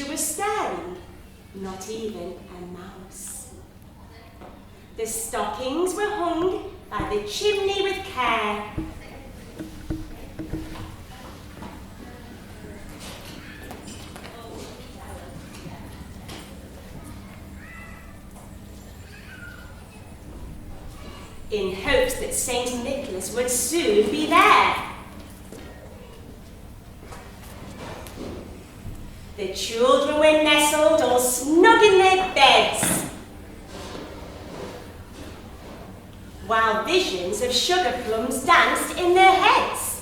creature was stirring, not even a mouse. The stockings were hung by the chimney with care. In hopes that St. Nicholas would soon be there. The children were nestled all snug in their beds, while visions of sugar plums danced in their heads.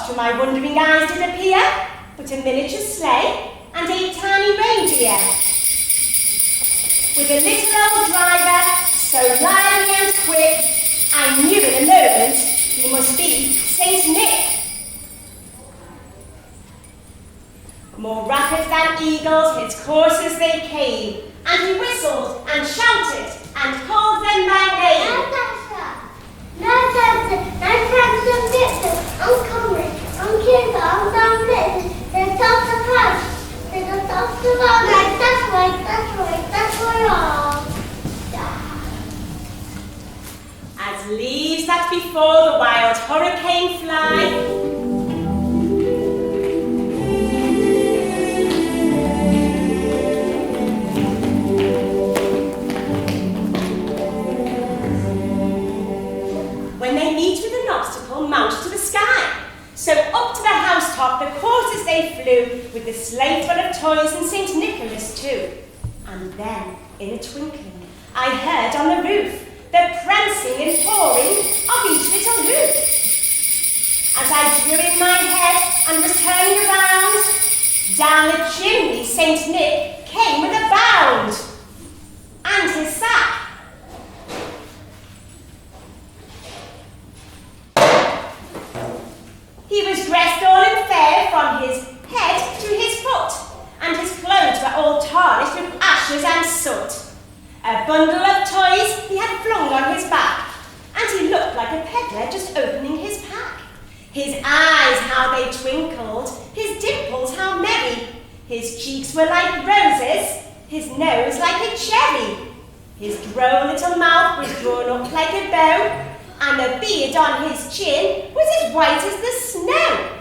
To my wondering eyes did appear but a miniature sleigh and a tiny reindeer, with a little old driver so lively and quick, I knew in a moment he must be Saint Nick. More rapid than eagles his coursers they came, and he whistled and shouted and called them by name. I'm coming. I'm Cuba. I'm down there. There's lots of house. There's lots of house. That's right. As leaves that before the wild hurricane fly, when they meet with an obstacle mounted to the sky. So up to the housetop the coursers they flew, with the sleigh full of toys and St. Nicholas too. And then, in a twinkling, I heard on the roof the prancing and pawing of each little hoof. As I drew in my head and was turning around, down the chimney St. Nick came with a bound, and his sack. He was dressed all in fair from his head to his foot, and his clothes were all tarnished with ashes and soot. A bundle of toys he had flung on his back, and he looked like a peddler just opening his pack. His eyes, how they twinkled, his dimples, how merry. His cheeks were like roses, his nose like a cherry. His droll little mouth was drawn up like a bow, and the beard on his chin was as white as the snow.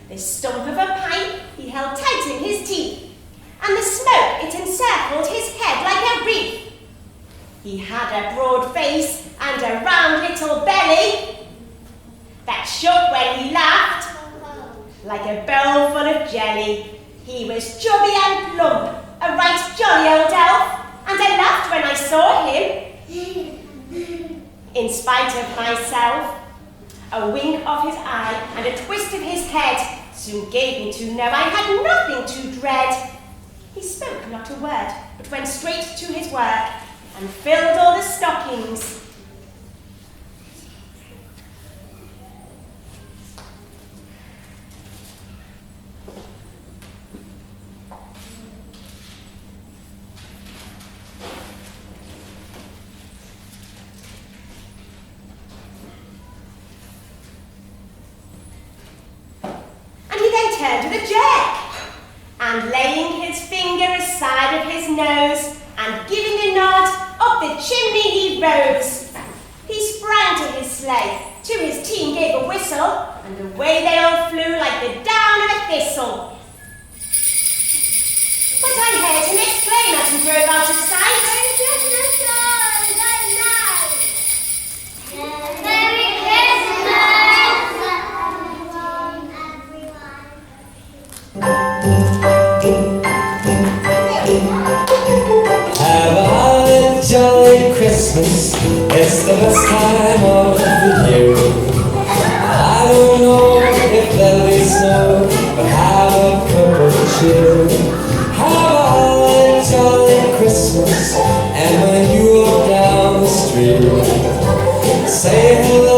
The stump of a pipe he held tight in his teeth, and the smoke it encircled his head like a wreath. He had a broad face and a round little belly that shook when he laughed like a bowl full of jelly. He was chubby and plump, a right jolly old elf, and I laughed when I saw him. In spite of myself, a wink of his eye and a twist of his head soon gave me to know I had nothing to dread. He spoke not a word, but went straight to his work and filled all the stockings. Turned with a jerk, and laying his finger aside of his nose, and giving a nod, up the chimney he rose. He sprang to his sleigh, to his team gave a whistle, and away they all flew like the down of a thistle. But I heard him exclaim as he drove out of sight, Christmas, it's the best time of the year. I don't know if there'll be snow, but have a cup of cheer. Have a holly jolly Christmas, and when you walk down the street, say hello